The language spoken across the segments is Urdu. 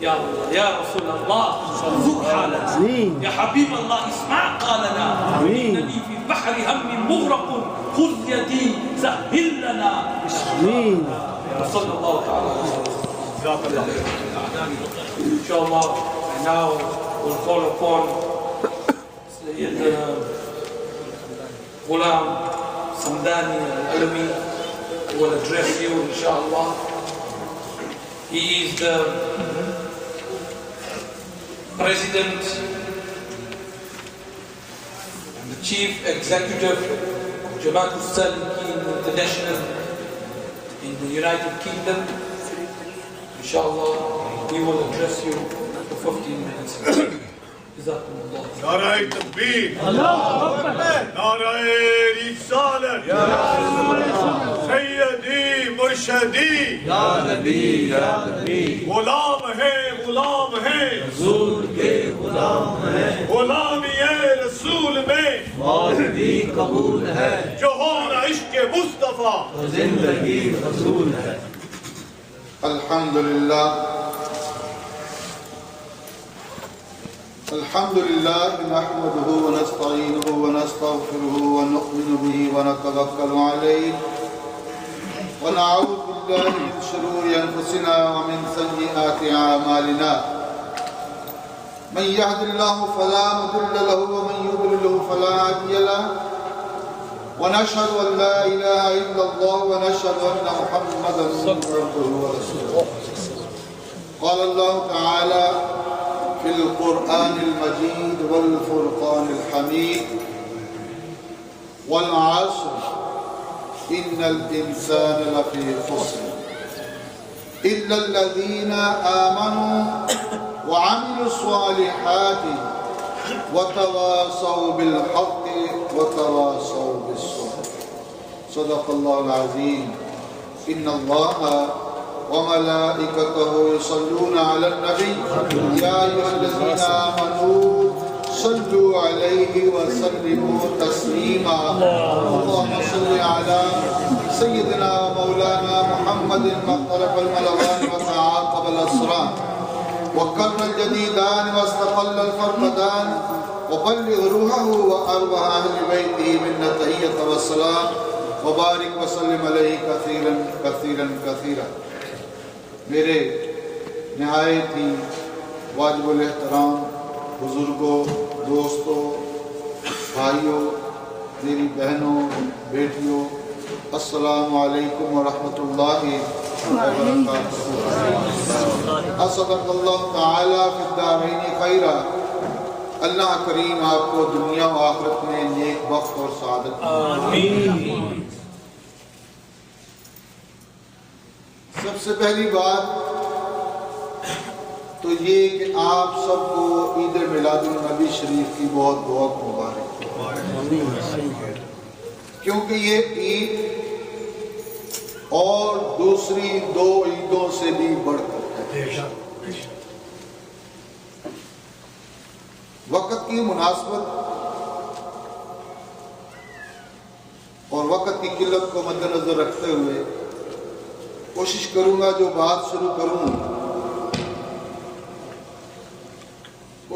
يا الله يا رسول الله ذق حالنا يا حبيب الله اسمع قالنا إنني في بحر هم مغرق خذ يدي سهل لنا وصلى الله تعالى على سيدنا Inshallah, and now we'll call upon Sayyidina Ghulam Samdani al-Alami, who will address you, inshallah. He is the President and the Chief Executive of Jamaat al-Salikin International in the United Kingdom. Inshallah, he will address you for 15 minutes. Jazakumullah. Nare Takbir. Nare Risalat. Sayyidi Murshidi. Ya Nabi, Ya Nabi. Ghulam hai. Rasool ke ghulam hai. Ghulami-e Rasool mein. Maut bhi qabool hai. Johar ishq-e Mustafa. Zindagi Rasool hai. Alhamdulillah. الحمد لله نحمده ونستعينه ونستغفره ونؤمن به ونتوكل عليه ونعوذ بالله من شرور أنفسنا ومن سيئات أعمالنا من يهد الله فلا مضل له ومن يضلل فلا هادي له ونشهد أن لا إله إلا الله ونشهد أن محمدا عبده ورسوله قال الله تعالى في القرآن المجيد والفرقان الحميد والعصر إن الإنسان لفي خسر إلا الذين آمنوا وعملوا الصالحات وتواصوا بالحق وتواصوا بالصبر صدق الله العظيم إن الله وملائكته يصلون على النبي يا أيها الذين آمنوا صلوا عليه وسلموا تسليما اللهم صل على سيدنا مولانا محمد مختلف الملوان وتعاقب الأسران وكر الجديدان واستقل الفرقدان وبلغ روحه وأرواح أهل بيته منا التحية والسلام وبارك وسلم عليه كثيرا كثيرا كثيرا میرے نہایت ہی واجب الاحترام بزرگوں، دوستوں، بھائیوں، میری بہنوں، بیٹیوں، السلام علیکم ورحمۃ اللہ وبرکاتہ۔ صدق اللہ تعالی فی الدارین خیرا۔ اللہ کریم آپ کو دنیا و آخرت میں نیک بخت اور سعادت آمین۔ سب سے پہلی بات تو یہ کہ آپ سب کو عید میلاد النبی شریف کی بہت بہت مبارک، کیونکہ یہ عید اور دوسری دو عیدوں سے بھی بڑھ کر ہے۔ وقت کی مناسبت اور وقت کی قلت کو مد نظر رکھتے ہوئے کوشش کروں گا جو بات شروع کروں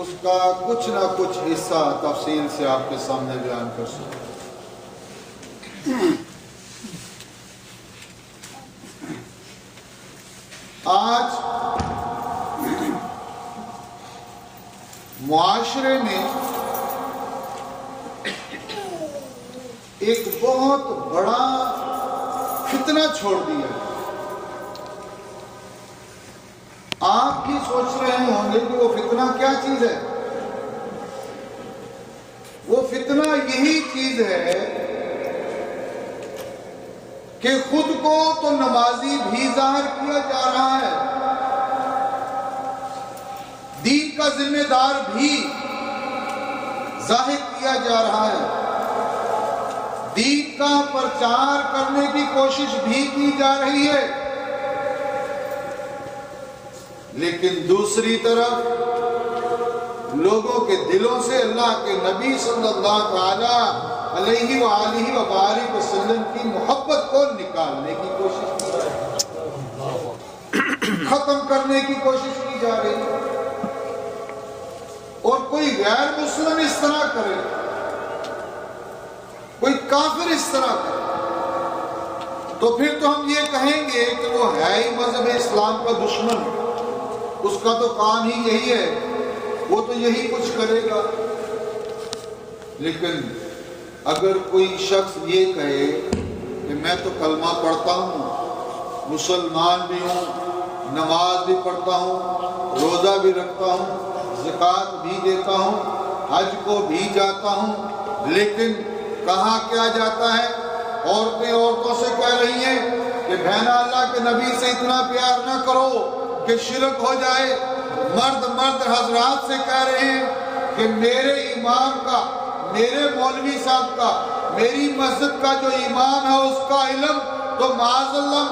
اس کا کچھ نہ کچھ حصہ تفصیل سے آپ کے سامنے بیان کر سکوں۔ آج معاشرے میں ایک بہت بڑا فتنہ چھوڑ دیا ہے۔ آپ بھی سوچ رہے ہوں گے کہ وہ فتنہ کیا چیز ہے؟ وہ فتنہ یہی چیز ہے کہ خود کو تو نمازی بھی ظاہر کیا جا رہا ہے، دین کا ذمہ دار بھی ظاہر کیا جا رہا ہے، دین کا پرچار کرنے کی کوشش بھی کی جا رہی ہے، لیکن دوسری طرف لوگوں کے دلوں سے اللہ کے نبی صلی اللہ علیہ وآلہ وبارک وسلم کی محبت کو نکالنے کی کوشش کی۔ ختم کرنے کی کوشش کی جا رہی ہے، اور کوئی غیر مسلم اس طرح کرے، کوئی کافر اس طرح کرے، تو پھر تو ہم یہ کہیں گے کہ وہ ہے ہی مذہب اسلام کا دشمن، اس کا تو کام ہی یہی ہے، وہ تو یہی کچھ کرے گا۔ لیکن اگر کوئی شخص یہ کہے کہ میں تو کلمہ پڑھتا ہوں، مسلمان بھی ہوں، نماز بھی پڑھتا ہوں، روزہ بھی رکھتا ہوں، زکوٰۃ بھی دیتا ہوں، حج کو بھی جاتا ہوں، لیکن کہا کیا جاتا ہے، عورتیں عورتوں سے کہہ رہی ہیں کہ بہنہ اللہ کے نبی سے اتنا پیار نہ کرو کہ شرک ہو جائے، مرد حضرات سے کہہ رہے ہیں کہ میرے امام کا، میرے مولوی صاحب کا، میری مسجد کا جو امام ہے اس کا علم تو معاذ اللہ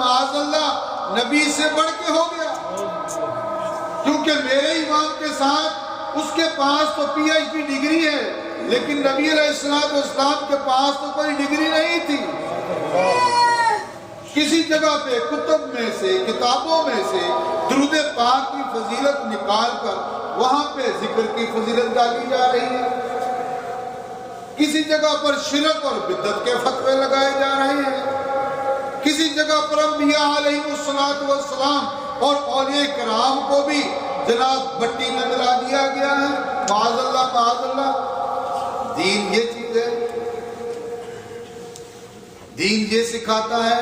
نبی سے بڑھ کے ہو گیا، کیونکہ میرے امام کے ساتھ اس کے پاس تو پی ایچ ڈی ڈگری ہے، لیکن نبی علیہ السلام کے پاس تو کوئی ڈگری نہیں تھی۔ کسی جگہ پہ کتب میں سے، کتابوں میں سے درود پاک کی فضیلت نکال کر وہاں پہ ذکر کی فضیلت ڈالی جا رہی ہے، کسی جگہ پر شرک اور بدعت کے فتوے لگائے جا رہے ہیں، کسی جگہ پر انبیاء علیہ السلام اور اولیاء کرام کو بھی جناب مٹی میں ملا دیا گیا ہے، معاذ اللہ۔ دین یہ چیز ہے، دین یہ سکھاتا ہے،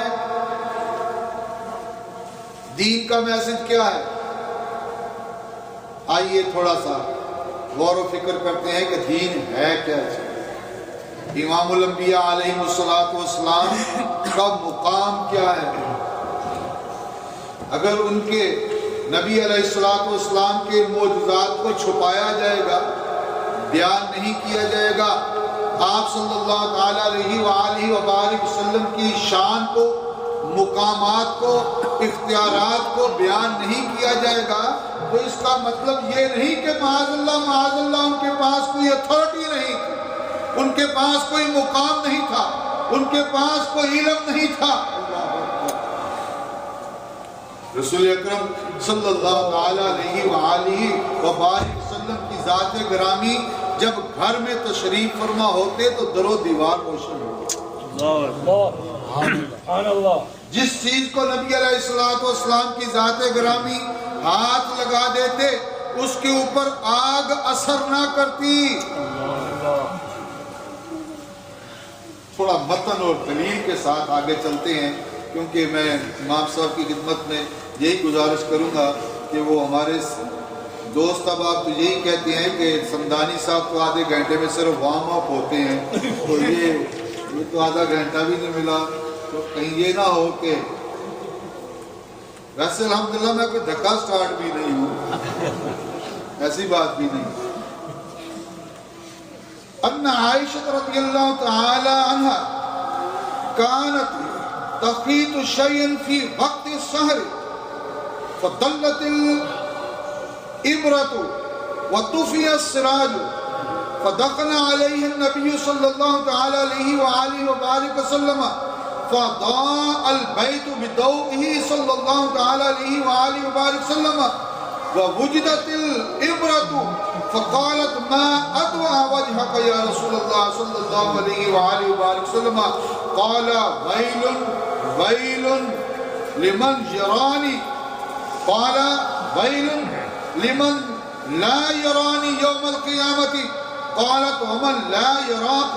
دین کا میسج کیا ہے؟ آئیے تھوڑا سا غور و فکر کرتے ہیں کہ دین ہے کیا چیز۔ امام الانبیاء علیہ السلام کا مقام کیا ہے؟ اگر ان کے نبی علیہ السلام کے معجزات کو چھپایا جائے گا، بیان نہیں کیا جائے گا، آپ صلی اللہ تعالیٰ علیہ وآلہ وبارک وسلم کی شان کو، مقامات کو، اختیارات کو بیان نہیں کیا جائے گا، تو اس کا مطلب یہ نہیں کہ معاذ اللہ ان کے پاس کوئی اتھارٹی نہیں تھی، ان کے پاس کوئی مقام نہیں تھا، ان کے پاس کوئی علم نہیں تھا۔ رسول اکرم صلی اللہ تعالیٰ علیہ وآلہ وبارک وسلم کی ذات گرامی جب گھر میں تشریف فرما ہوتے تو در و دیوار روشن ہوتے، جس چیز کو نبی علیہ السلام کی ذات گرامی ہاتھ لگا دیتے اس کے اوپر آگ اثر نہ کرتی۔ تھوڑا متن اور دلیل کے ساتھ آگے چلتے ہیں، کیونکہ میں امام صاحب کی خدمت میں یہی گزارش کروں گا کہ وہ ہمارے دوست اب تو یہی کہتے ہیں کہ سمدانی صاحب تو آدھے گھنٹے میں صرف وارم اپ ہوتے ہیں، تو یہ تو آدھا گھنٹہ بھی نہیں ملا، تو کہیں یہ نہ ہو کہ ویسے الحمدللہ میں کوئی دھکا سٹارٹ بھی نہیں ہوں، ایسی بات بھی نہیں۔ ان عائشہ رضی اللہ تعالی عنہ كانت تخيط شيئا في وقت السحر فضلت الإبرة وطفي السراج فدخل عليه النبي صلى الله تعالى عليه وآله وبارك وسلم فضاء البيت بضوئه صلى الله تعالى عليه وآله وبارك وسلم ووجدت الإبرة فقالت ما أدوى وجهك يا رسول الله صلى الله عليه وآله وبارك وسلم قال ويل لمن يراني قال ويل لمن لا يراني يوم القيامة قالت ومن لا يراك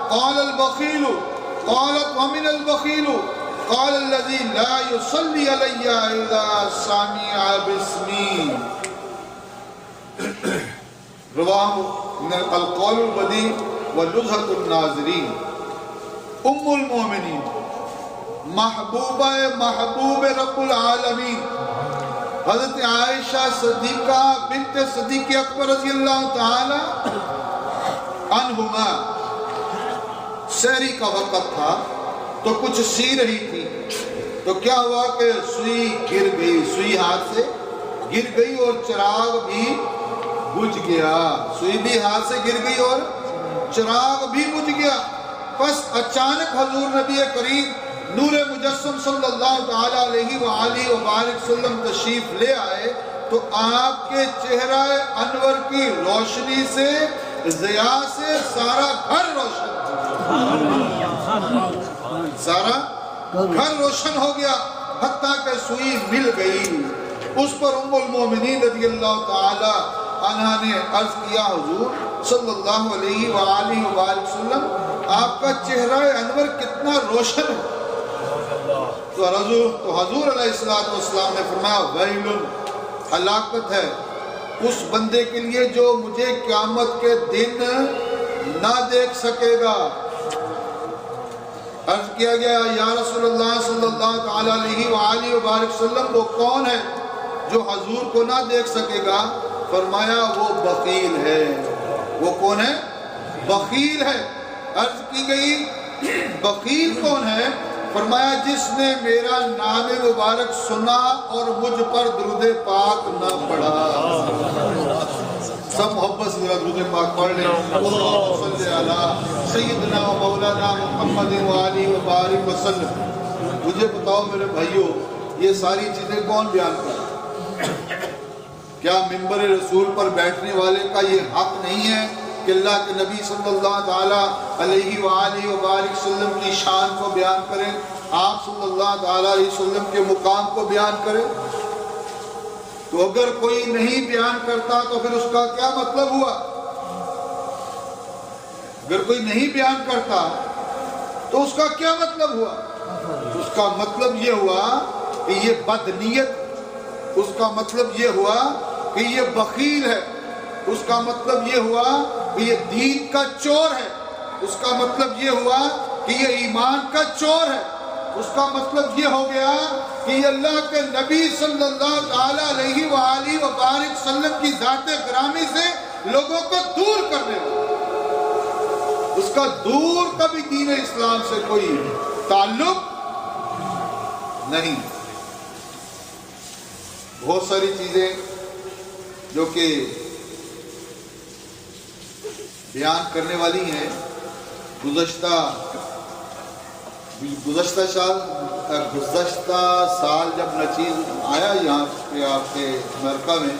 قال البخيل قالت ومن البخيل قال الذي لا يصلي علي إذا سمع باسمي رواه القول البديع ونزهة الناظرين۔ ام المومنین، محبوب رب العالمین حضرت عائشہ صدیقہ بنت صدیق اکبر رضی اللہ تعالی عنہما، سحری کا وقت تھا تو کچھ سی رہی تھی، تو کیا ہوا کہ سوئی گر گئی، سوئی ہاتھ سے گر گئی اور چراغ بھی بجھ گیا، سوئی بھی ہاتھ سے گر گئی اور چراغ بھی بجھ گیا۔ بس اچانک حضور نبی کریم نور مجسم صلی اللہ تعالیٰ علیہ وآلہ وبارک وسلم تشریف لے آئے تو آپ کے چہرہ انور کی روشنی سے ضیاء سے سارا گھر روشن ہو گیا، سارا گھر روشن ہو گیا، حتیٰ کہ سوئی مل گئی۔ اس پر ام المومنین رضی اللہ تعالی عنہ نے عرض کیا حضور صلی اللہ علیہ وآلہ وآلہ وسلم آپ کا چہرہ انور کتنا روشن ہے؟ تو حضور علیہ السلام نے فرمایا ویل، ہلاکت ہے اس بندے کے لیے جو مجھے قیامت کے دن نہ دیکھ سکے گا۔ عرض کیا گیا یا رسول اللہ صلی اللہ تعالی علیہ وآلہ وبارک وسلم وہ کون ہے جو حضور کو نہ دیکھ سکے گا؟ فرمایا وہ بخیل ہے۔ وہ کون ہے؟ بخیل ہے۔ عرض کی گئی بخیل کون ہے؟ فرمایا جس نے میرا نام مبارک سنا اور مجھ پر درود پاک نہ پڑھا۔ سب محبت سے ذرا درود پاک پڑھ لیں۔ اللہم صلی علی سیدنا و مولانا محمد وآلہ وبارک وسلم۔ مجھے بتاؤ میرے بھائیو، یہ ساری چیزیں کون بیان کرے؟ کیا منبر رسول پر بیٹھنے والے کا یہ حق نہیں ہے کہ اللہ کے نبی صلی اللہ تعالیٰ علیہ وآلہ وبارک وسلم کی شان کو بیان کریں، آپ صلی اللہ تعالیٰ علیہ وسلم کے مقام کو بیان کریں؟ تو اگر کوئی نہیں بیان کرتا تو پھر اس کا کیا مطلب ہوا؟ اگر کوئی نہیں بیان کرتا تو اس کا کیا مطلب ہوا؟ اس کا مطلب یہ ہوا کہ یہ بدنیت، اس کا مطلب یہ ہوا کہ یہ بخیل ہے، اس کا مطلب یہ ہوا کہ یہ دین کا چور ہے، اس کا مطلب یہ ہوا کہ یہ ایمان کا چور ہے، اس کا مطلب یہ ہو گیا کہ یہ اللہ کے نبی صلی اللہ تعالیٰ علیہ وآلہ وبارک وسلم کی ذات گرامی سے لوگوں کو دور کرنے والا، اس کا دور کبھی دین اسلام سے کوئی تعلق نہیں۔ بہت ساری چیزیں جو کہ بیان کرنے والی ہیں، گزشتہ سال جب نچیز آیا یہاں پہ آپ کے امریکہ میں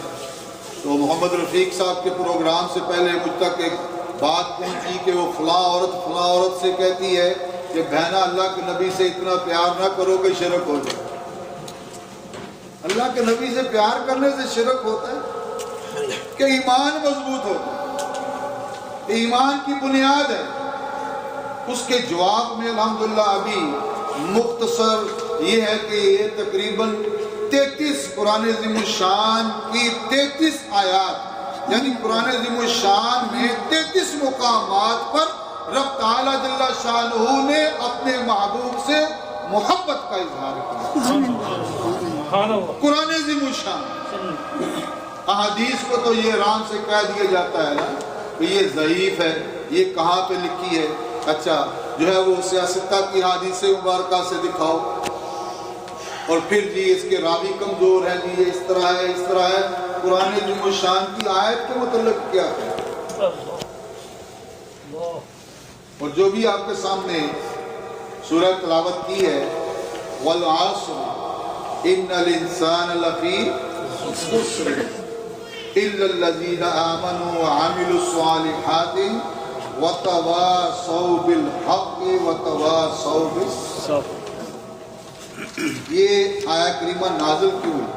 تو محمد رفیق صاحب کے پروگرام سے پہلے مجھ تک ایک بات پہنچی کہ وہ فلاں عورت سے کہتی ہے کہ بہنہ اللہ کے نبی سے اتنا پیار نہ کرو کہ شرک ہو جائے۔ اللہ کے نبی سے پیار کرنے سے شرک ہوتا ہے کہ ایمان مضبوط ہوتا ہے، ایمان کی بنیاد ہے۔ اس کے جواب میں الحمدللہ ابھی مختصر یہ ہے کہ یہ تقریباً 33 قرآن عظیم الشان کی 33 آیات، یعنی قرآن عظیم الشان میں 33 مقامات پر رب تعالیٰ جل شانہ نے اپنے محبوب سے محبت کا اظہار کیا۔ قرآن عظیم الشان، احادیث کو تو یہ رام سے کہہ دیا جاتا ہے نا کہ یہ ضعیف ہے، یہ کہاں پہ لکھی ہے؟ اچھا جو ہے وہ سیاستہ کی حدیث مبارکہ سے دکھاؤ، اور پھر جی اس کے راوی کمزور ہیں، جی یہ اس طرح ہے اس طرح ہے۔ قرآن عظیم الشان کی آیت کے متعلق کیا ہے؟ اور جو بھی آپ کے سامنے سورہ تلاوت کی ہے وَالْعَصْرِ إِنَّ الْإِنسَانَ لَفِي خُسْرٍ إِلَّا الَّذِينَ آمَنُوا وَعَمِلُوا الصَّالِحَاتِ وَتَوَاصَوْا بِالْحَقِّ وَتَوَاصَوْا بِالصَّبْرِ۔ یہ آیہ کریمہ نازل کیوں ہوئی؟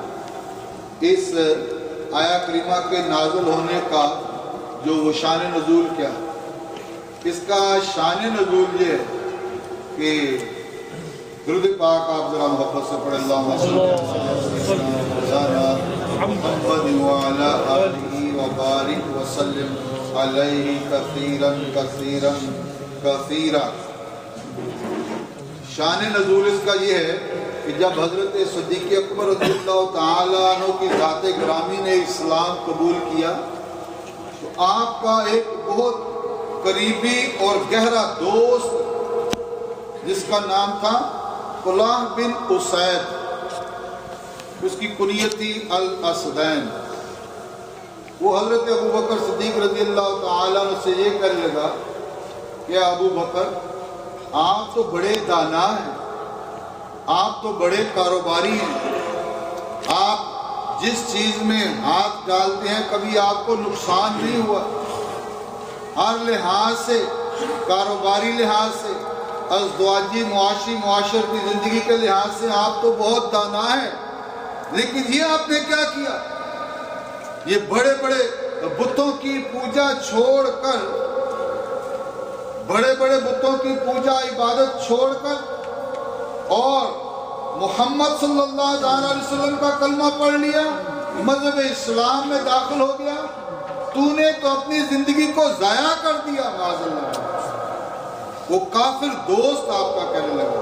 اس آیہ کریمہ کے نازل ہونے کا جو وہ شان نزول کیا، اس کا شان نزول یہ ہے کہ درود پاک آپ ذرا محبت سے پڑھیں، اللہم صلی محمد وعلی آلہ وبارک وسلم علیہ کثیراً کثیراً کثیراً۔ شان نزول اس کا یہ ہے کہ جب حضرت صدیق اکبر رضی اللہ تعالیٰ عنہ کی ذات گرامی نے اسلام قبول کیا تو آپ کا ایک بہت قریبی اور گہرا دوست جس کا نام تھا طلحہ بن اسید، اس کی کنیت تھی الاسدین، وہ حضرت ابو بکر صدیق رضی اللہ تعالیٰ عنہ سے یہ کہنے لگا کہ ابو بکر آپ تو بڑے دانا ہیں، آپ تو بڑے کاروباری ہیں، آپ جس چیز میں ہاتھ ڈالتے ہیں کبھی آپ کو نقصان نہیں ہوا، ہر لحاظ سے، کاروباری لحاظ سے، ازدواجی معاشرتی زندگی کے لحاظ سے آپ تو بہت دانا ہیں، لیکن یہ آپ نے کیا کیا؟ یہ بڑے بڑے بتوں کی پوجا چھوڑ کر، بڑے بڑے بتوں کی پوجا عبادت چھوڑ کر اور محمد صلی اللہ علیہ وسلم کا کلمہ پڑھ لیا، مذہب اسلام میں داخل ہو گیا، تو نے تو اپنی زندگی کو ضائع کر دیا معاذ اللہ۔ وہ کافر دوست آپ کا کہنے لگا،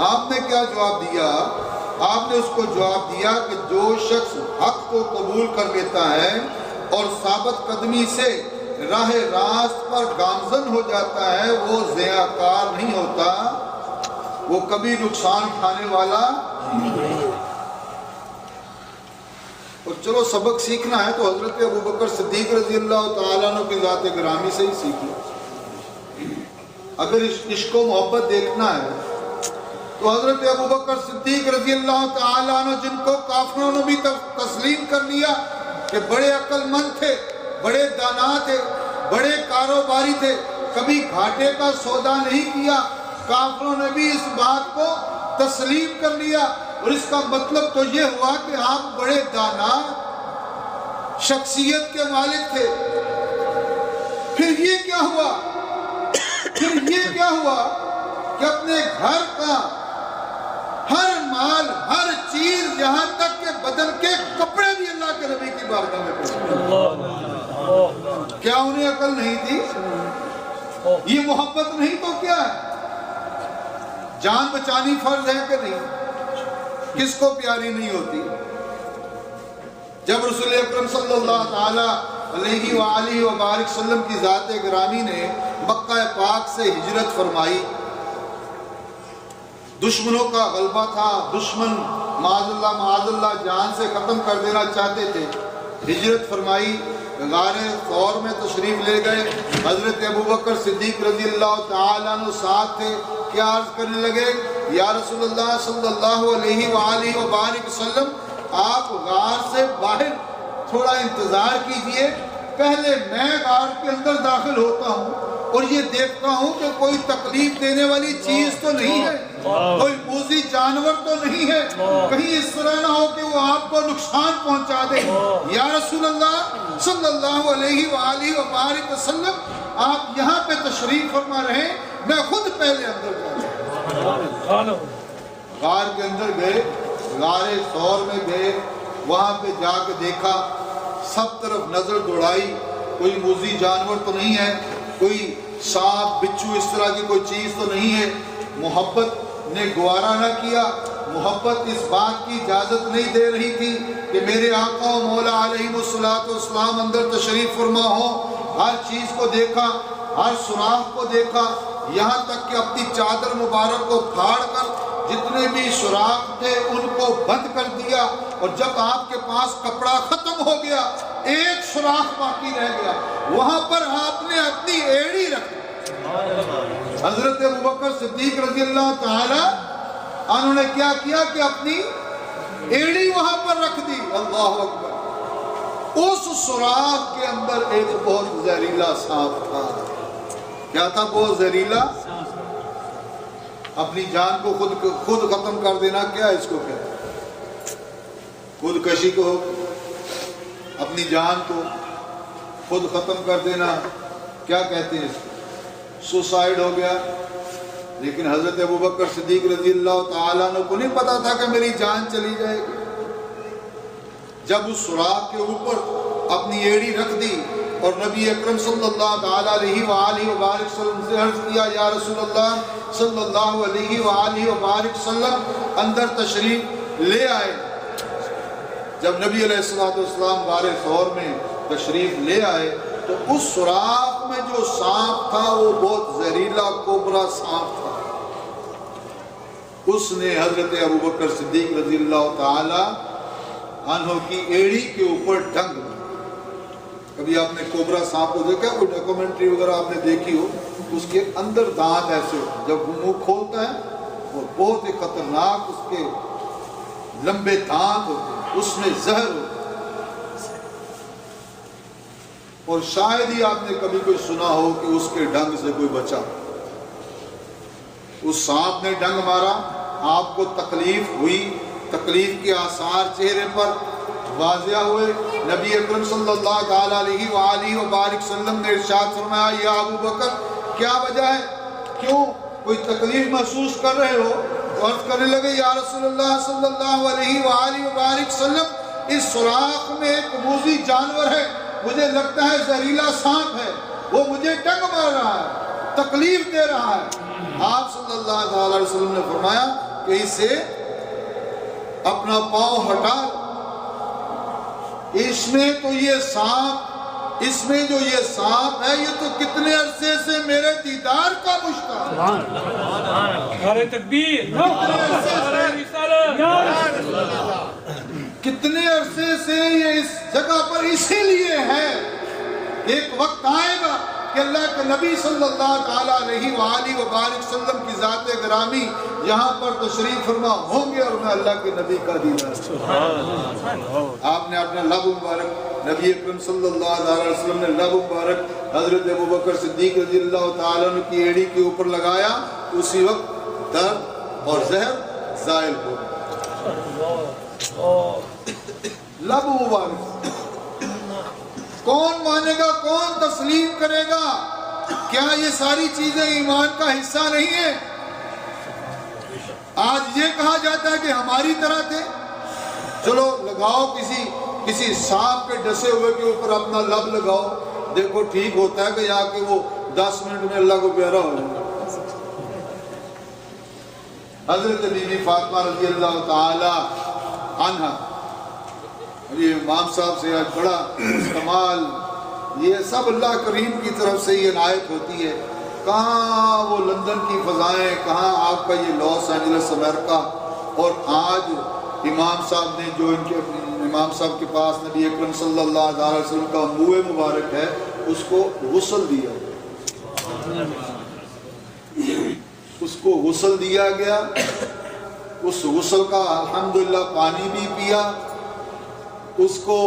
آپ نے کیا جواب دیا؟ آپ نے اس کو جواب دیا کہ جو شخص حق کو قبول کر لیتا ہے اور ثابت قدمی سے راہ راست پر گامزن ہو جاتا ہے وہ ضیاع کار نہیں ہوتا، وہ کبھی نقصان کھانے والا نہیں۔ اور چلو سبق سیکھنا ہے تو حضرت ابوبکر صدیق رضی اللہ تعالیٰ عنہ کی ذات گرامی سے ہی سیکھیں۔ اگر عشق و محبت دیکھنا ہے تو حضرت ابوبکر صدیق رضی اللہ تعالیٰ عنہ، جن کو کافروں نے بھی تسلیم کر لیا کہ بڑے عقل مند تھے، بڑے دانا تھے، بڑے کاروباری تھے، کبھی گھاٹے کا سودا نہیں کیا، کافروں نے بھی اس بات کو تسلیم کر لیا، اور اس کا مطلب تو یہ ہوا کہ آپ بڑے دانا شخصیت کے مالک تھے۔ پھر یہ کیا ہوا؟ پھر یہ کیا ہوا کہ اپنے گھر کا ہر مال، ہر چیز، یہاں تک کہ بدن کے کپڑے بھی اللہ کے نبی کی بارگاہ میں پہنچے۔ کیا انہیں عقل نہیں تھی؟ یہ محبت نہیں تو کیا ہے؟ جان بچانی فرض ہے کہ نہیں؟ کس کو پیاری نہیں ہوتی؟ جب رسول اکرم صلی اللہ تعالی علیہ وآلہ وبارک وسلم کی ذات گرامی نے مکہ پاک سے ہجرت فرمائی، دشمنوں کا غلبہ تھا، دشمن معاذ اللہ جان سے ختم کر دینا چاہتے تھے، ہجرت فرمائی، غار ثور میں تشریف لے گئے، حضرت ابوبکر صدیق رضی اللہ تعالیٰ عنہ ساتھ تھے، کیا عرض کرنے لگے؟ یا رسول اللہ صلی اللہ علیہ وآلہ وبارک وسلم، آپ غار سے باہر تھوڑا انتظار کیجئے، پہلے میں غار کے اندر داخل ہوتا ہوں اور یہ دیکھتا ہوں کہ کوئی تکلیف دینے والی چیز تو نہیں ہے، کوئی موذی جانور تو نہیں ہے، کہیں اس طرح نہ ہو کہ وہ آپ کو نقصان پہنچا دے۔ یا رسول اللہ صلی اللہ علیہ وآلہ وبارک وسلم، آپ یہاں پہ تشریف فرما رہے، میں خود پہلے اندر جاؤں۔ غار کے اندر گئے، غار ثور میں گئے، وہاں پہ جا کے دیکھا، سب طرف نظر دوڑائی، کوئی موذی جانور تو نہیں ہے، کوئی سانپ بچھو اس طرح کی کوئی چیز تو نہیں ہے۔ محبت نے گوارا نہ کیا، محبت اس بات کی اجازت نہیں دے رہی تھی کہ میرے آقا و مولا علیہ السلام اندر تشریف فرما ہو۔ ہر چیز کو دیکھا، ہر سوراخ کو دیکھا، یہاں تک کہ اپنی چادر مبارک کو پھاڑ کر جتنے بھی سوراخ تھے ان کو بند کر دیا، اور جب آپ کے پاس کپڑا ختم ہو گیا، ایک سوراخ باقی رہ گیا، وہاں پر آپ نے اپنی ایڑی رکھی۔ حضرت ابوبکر صدیق رضی اللہ تعالی انہوں نے کیا کیا کہ اپنی ایڑی وہاں پر رکھ دی۔ اللہ اکبر۔ اس سوراخ کے اندر ایک بہت زہریلا سانپ تھا۔ کیا تھا؟ بہت زہریلا۔ اپنی جان کو خود ختم کر دینا، کیا اس کو کہتے ہیں؟ خودکشی کو، اپنی جان کو خود ختم کر دینا، کیا کہتے ہیں اس کو؟ سوسائیڈ ہو گیا۔ لیکن حضرت ابوبکر صدیق رضی اللہ تعالیٰ عنہ کو نہیں پتا تھا کہ میری جان چلی جائے گی۔ جب اس سوراخ کے اوپر اپنی ایڑی رکھ دی اور نبی اکرم صلی اللہ تعالیٰ علیہ وآلہ وبارک وسلم سے عرض کیا، یا رسول اللہ صلی اللہ علیہ وآلہ وبارک وسلم اندر تشریف لے آئے۔ جب نبی علیہ السلام غار ثور میں تشریف لے آئے تو اس سوراخ میں جو سانپ تھا وہ بہت زہریلا کوبرا سانپ تھا۔ اس نے حضرت ابوبکر صدیق رضی اللہ تعالی عنہ کی ایڑی کے اوپر ڈنگ دیا۔ کبھی آپ نے کوبرا سانپ کو دیکھا؟ کوئی ڈاکومنٹری وغیرہ آپ نے دیکھی ہو، اس کے اندر دانت ایسے ہوتے ہیں، جب وہ منہ کھولتا ہے اور بہت ہی خطرناک اس کے لمبے دانت ہوتے ہیں، اس میں زہر ہوتا ہے۔ اور شاید ہی آپ نے کبھی کوئی سنا ہو کہ اس کے ڈنگ سے کوئی بچا، اس سانپ نے ڈنگ مارا، آپ کو تکلیف ہوئی، تکلیف کے آثار چہرے پر واضح ہوئے۔ نبی اکرم صلی اللہ تعالیٰ علیہ وآلہ وبارک وسلم نے ارشاد فرمایا، یا ابو بکر کیا وجہ ہے، کیوں کوئی تکلیف محسوس کر رہے ہو؟ عرض کرنے لگے، یا رسول اللہ صلی اللہ علیہ وآلہ وبارک وسلم، اس سوراخ میں ایک موذی جانور ہے، مجھے لگتا ہے زہریلا سانپ ہے، وہ مجھے ڈنگ مار رہا ہے، تکلیف دے رہا ہے۔ آپ صلی اللہ علیہ وسلم نے فرمایا کہ اسے اپنا پاؤں ہٹا، اس میں تو یہ سانپ، اس میں جو یہ سانپ ہے یہ تو کتنے عرصے سے میرے دیدار کا مشتاق ہے، نعرہ تکبیر، کتنے عرصے سے یہ اس جگہ پر اسی لیے ہے۔ ایک وقت آئے گا کہ اللہ کے نبی صلی اللہ تعالیٰ علیہ وآلہ وبارک وسلم کی ذات گرامی یہاں پر تشریف فرما ہوں گے اور میں اللہ کے نبی کا دیدار۔ آپ نے اپنا لب مبارک، نبی اکرم صلی اللہ علیہ وسلم نے لب مبارک حضرت ابوبکر صدیق رضی اللہ تعالیٰ عنہ کی ایڑی کے اوپر لگایا، اسی وقت درد اور زہر زائل ہو لب مبارک۔ کون مانے گا، کون تسلیم کرے گا؟ کیا یہ ساری چیزیں ایمان کا حصہ نہیں ہیں؟ آج یہ کہا جاتا ہے کہ ہماری طرح تھے، چلو لگاؤ کسی سانپ کے ڈسے ہوئے کے اوپر اپنا لب لگاؤ، دیکھو ٹھیک ہوتا ہے کہ یا کہ وہ 10 منٹ میں اللہ کو پیارا ہو جائے۔ حضرت بی بی فاطمہ رضی اللہ تعالی عنہ، یہ امام صاحب سے آج بڑا کمال، یہ سب اللہ کریم کی طرف سے یہ عنایت ہوتی ہے۔ کہاں وہ لندن کی فضائیں، کہاں آپ کا یہ لاس اینجلس امریکہ، اور آج امام صاحب نے جو ان کے امام صاحب کے پاس نبی اکرم صلی اللہ علیہ وسلم کا منہ مبارک ہے، اس کو غسل دیا، اس کو غسل دیا گیا، اس غسل کا الحمدللہ پانی بھی پیا، اس کو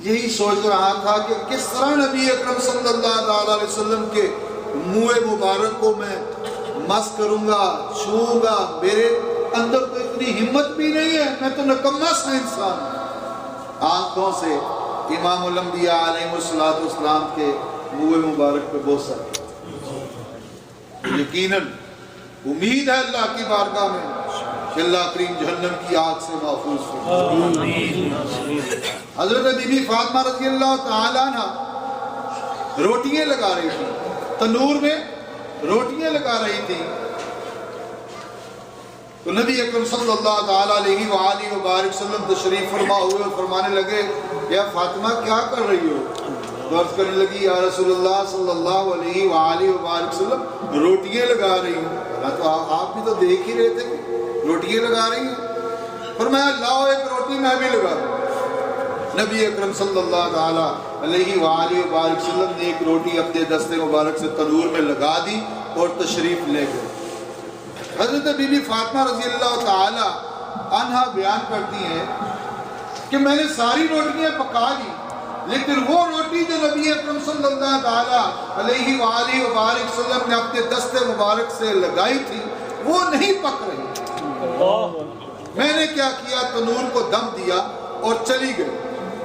یہی سوچ رہا تھا کہ کس طرح نبی اکرم صلی اللہ علیہ وسلم کے منہ مبارک کو میں مس کروں گا، چھوؤں گا، میرے اندر تو اتنی ہمت بھی نہیں ہے، میں تو نکما سا انسان ہوں۔ آنکھوں سے امام الانبیاء علیہ السلام کے منہ مبارک پہ بوسہ، یقیناً امید ہے اللہ کی بارگاہ میں کہ اللہ کریم جہنم کی آگ سے محفوظ فرمائے۔ حضرت بی بی فاطمہ رضی اللہ تعالیٰ عنہ روٹیاں لگا رہی تھی، تنور میں روٹیاں لگا رہی تھی، تو نبی اکرم صلی اللہ تعالیٰ علیہ وآلہ وبارک وسلم تشریف فرما ہوئے اور فرمانے لگے، یا فاطمہ کیا کر رہی ہو؟ تو عرض کرنے لگی، یا رسول اللہ صلی اللہ علیہ وآلہ وبارک وسلم روٹیاں لگا رہی ہوں۔ تو آپ بھی تو دیکھ ہی رہے تھے کہ روٹیاں لگا رہی ہیں۔ فرمایا لاؤ ایک روٹی میں بھی لگا رہا ہوں۔ نبی اکرم صلی اللہ تعالیٰ علیہ وآلہ وبارک وسلم نے ایک روٹی اپنے دستے مبارک سے تنور میں لگا دی اور تشریف لے گئے۔ حضرت بی بی فاطمہ رضی اللہ تعالیٰ عنہ بیان کرتی ہیں کہ میں نے ساری روٹیاں پکا لی، لیکن وہ روٹی جو نبی اکرم صلی اللہ تعالیٰ علیہ وآلہ وبارک وسلم نے اپنے دستے مبارک سے لگائی تھی وہ نہیں پک رہی۔ میں نے کیا کیا، تنور کو دم دیا اور چلی گئی۔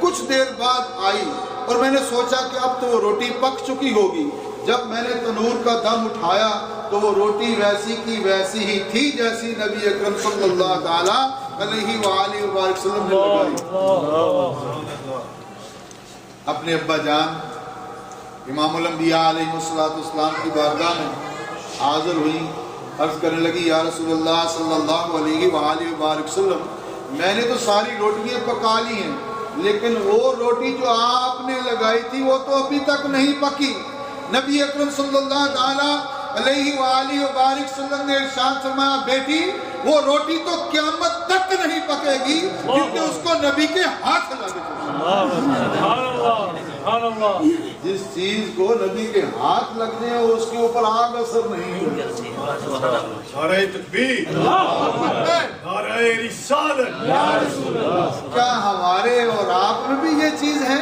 کچھ دیر بعد آئی اور میں نے سوچا کہ اب تو وہ روٹی پک چکی ہوگی۔ جب میں نے تنور کا دم اٹھایا تو وہ روٹی ویسی کی ویسی ہی تھی جیسی نبی اکرم صلی اللہ تعالیٰ علیہ وآلہ وبارک وسلم نے لگائی۔ اپنے ابا جان امام الانبیاء علیہ السلام کی بارگاہ میں حاضر ہوئی، عرض کرنے لگی، یا رسول اللہ صلی اللہ علیہ وآلہ وبارک وسلم، میں نے تو ساری روٹیاں پکا لی ہیں، لیکن وہ روٹی جو آپ نے لگائی تھی وہ تو ابھی تک نہیں پکی۔ نبی اکرم صلی اللہ تعالیٰ علیہ وآلہ وبارک وسلم نے ارشاد فرمایا، بیٹی وہ روٹی تو قیامت تک نہیں پکے گی کیونکہ اس کو نبی کے ہاتھ لگے۔ سبحان اللہ. جس چیز کو نبی کے ہاتھ لگنے ہیں اس کے اوپر آگ اثر نہیں ہوتی. نعرہ تکبیر، نعرہ رسالت. کیا ہمارے اور آپ میں بھی یہ چیز ہے؟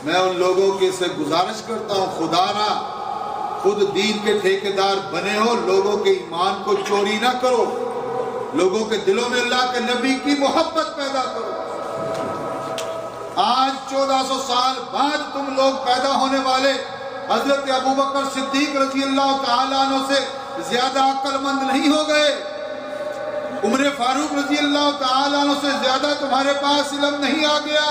میں ان لوگوں کے سے گزارش کرتا ہوں، خدا را خود دین کے ٹھیکیدار بنے ہو، لوگوں کے ایمان کو چوری نہ کرو، لوگوں کے دلوں میں اللہ کے نبی کی محبت پیدا کرو. آج 1400 سال بعد تم لوگ پیدا ہونے والے حضرت ابوبکر صدیق رضی اللہ تعالیٰ عنہ سے زیادہ عقل مند نہیں ہو گئے. عمر فاروق رضی اللہ تعالیٰ عنہ سے زیادہ تمہارے پاس علم نہیں آ گیا.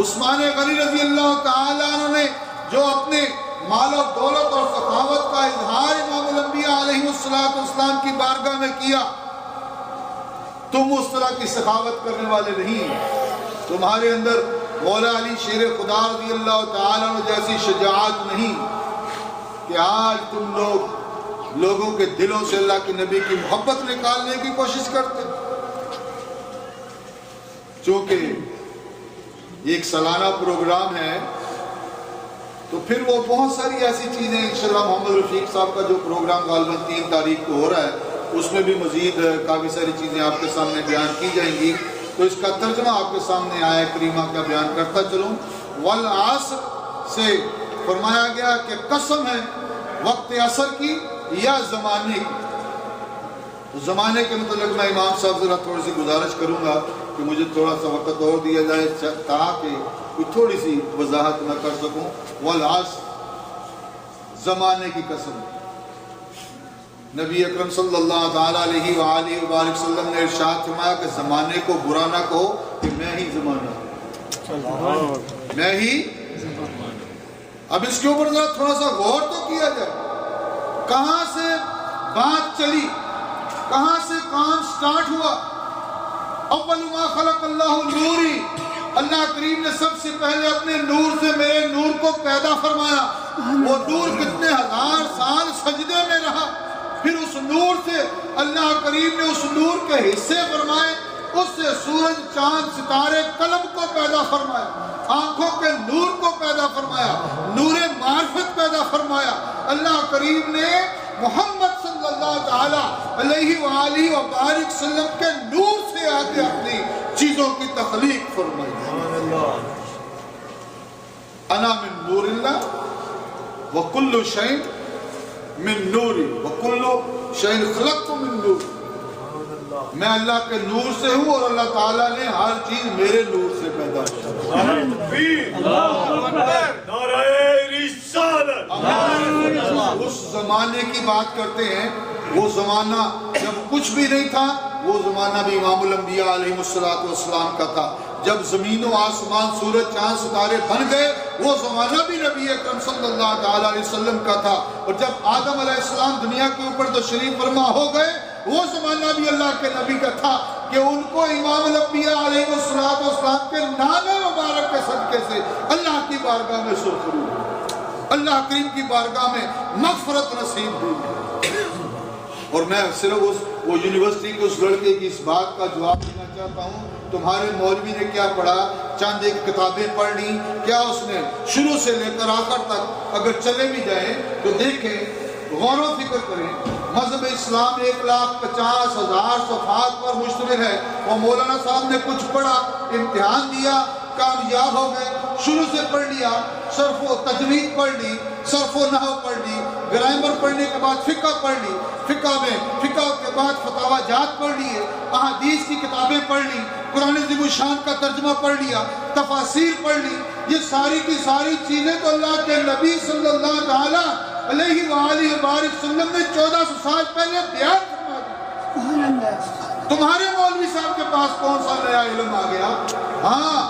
عثمان غنی رضی اللہ تعالیٰ عنہ نے جو اپنے مال و دولت اور سخاوت کا اظہار امام الانبیاء علیہ السلام کی بارگاہ میں کیا، تم اس طرح کی سخاوت کرنے والے نہیں. تمہارے اندر مولا علی شیر خدا رضی اللہ تعالیٰ عنہ جیسی شجاعت نہیں کہ آج تم لوگ لوگوں کے دلوں سے اللہ کے نبی کی محبت نکالنے کی کوشش کرتے. چونکہ ایک سالانہ پروگرام ہے تو پھر وہ بہت ساری ایسی چیزیں انشاءاللہ محمد رفیق صاحب کا جو پروگرام غالباً 3 تاریخ کو ہو رہا ہے اس میں بھی مزید کافی ساری چیزیں آپ کے سامنے بیان کی جائیں گی. تو اس کا ترجمہ آپ کے سامنے آیا کریمہ کا بیان کرتا چلوں. والعصر سے فرمایا گیا کہ قسم ہے وقت عصر کی یا زمانے کی. زمانے کے متعلق میں امام صاحب ذرا تھوڑی سی گزارش کروں گا کہ مجھے تھوڑا سا وقت اور دیا جائے تاکہ کوئی تھوڑی سی وضاحت میں کر سکوں. والعصر زمانے کی قسم. نبی اکرم صلی اللہ تعالیٰ علیہ وآلہ وسلم نے ارشاد فرمایا کہ زمانے کو برا نہ کہو کہ میں ہی زمانہ ہوں، میں ہی. اب اس کے اوپر ذرا تھوڑا سا غور تو کیا جائے. کہاں سے بات چلی، کہاں سے کام سٹارٹ ہوا؟ اول ما خلق اللہ نوری، اللہ کریم نے سب سے پہلے اپنے نور سے میرے نور کو پیدا فرمایا. وہ نور کتنے ہزار سال سجدے میں رہا، پھر اس نور سے اللہ کریم نے اس نور کے حصے فرمائے، اس سے سورج چاند ستارے قلم کو پیدا فرمایا، آنکھوں کے نور کو پیدا فرمایا، نور معرفت پیدا فرمایا. اللہ کریم نے محمد صلی اللہ تعالیٰ علیہ وآلہ وسلم کے نور سے آگے اپنی چیزوں کی تخلیق فرمائی. انا من نور اللہ وکل شیء من نوری وکل شیء خلقت من نور. میں اللہ کے نور سے ہوں اور اللہ تعالیٰ نے ہر چیز میرے نور سے پیدا کی. نعرہ رسالت. اس زمانے کی بات کرتے ہیں، وہ زمانہ جب کچھ بھی نہیں تھا، وہ زمانہ بھی امام الانبیاء علیہ السلام کا تھا. جب زمین و آسمان سورج چاند ستارے بن گئے، وہ زمانہ بھی نبی اکرم صلی اللہ تعالیٰ علیہ وسلم کا تھا. اور جب آدم علیہ السلام دنیا کے اوپر تشریف فرما ہو گئے، وہ زمانہ بھی اللہ کے نبی کا تھا کہ ان کو امام الانبیاء علیہ السلام کے نام مبارک کے صدقے سے اللہ کی بارگاہ میں سرخرو، اللہ کریم کی بارگاہ میں مغفرت نصیب ہوئی. اور میں صرف وہ یونیورسٹی کے اس لڑکے کی اس بات کا جواب دینا چاہتا ہوں، تمہارے مولوی نے کیا پڑھا؟ چند ایک کتابیں پڑھ لی، کیا اس نے شروع سے لے کر آخر تک اگر چلے بھی جائیں تو دیکھیں، غور و فکر کریں. مذہب اسلام 1,50,000 صفحات پر مشتمل ہے. وہ مولانا صاحب نے کچھ پڑھا، امتحان دیا، کامیاب ہو گئے. شروع سے پڑھ لیا، صرف و تجوید پڑھ لی، صرف و نحو پڑھ لی، گرامر پڑھنے کے بعد فقہ پڑھ لی، فقہ کے بعد فتاوی جات پڑھ لیے، احادیث کی کتابیں پڑھ لی، قرآن عظیم الشان کا ترجمہ پڑھ لیا، تفاسیر پڑھ لی. یہ ساری کی ساری چیزیں تو اللہ کے نبی صلی اللہ تعالیٰ علیہ وآلہ وسلم نے 1400 سال پہلے بیان فرما دی. تمہارے مولوی صاحب کے پاس کون سا نیا علم آ گیا؟ ہاں،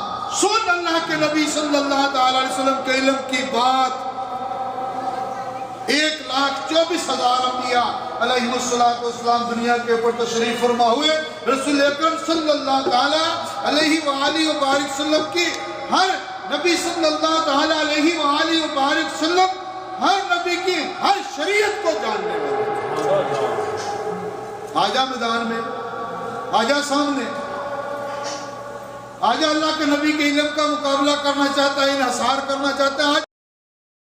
سن اللہ کے نبی صلی اللہ تعالیٰ علیہ وسلم کے علم کی بات. 1,24,000 انبیاء علیہ السلام دنیا کے اوپر تشریف فرما ہوئے. رسول اکرم صلی اللہ تعالیٰ علیہ وآلہ وسلم کی ہر نبی صلی اللہ تعالیٰ علیہ وآلہ وسلم ہر نبی کی ہر شریعت کو جاننے والے. آجا میدان میں، آجا سامنے. آج اللہ کے نبی کے علم کا مقابلہ کرنا چاہتا ہے، انحصار کرنا چاہتا ہے. آج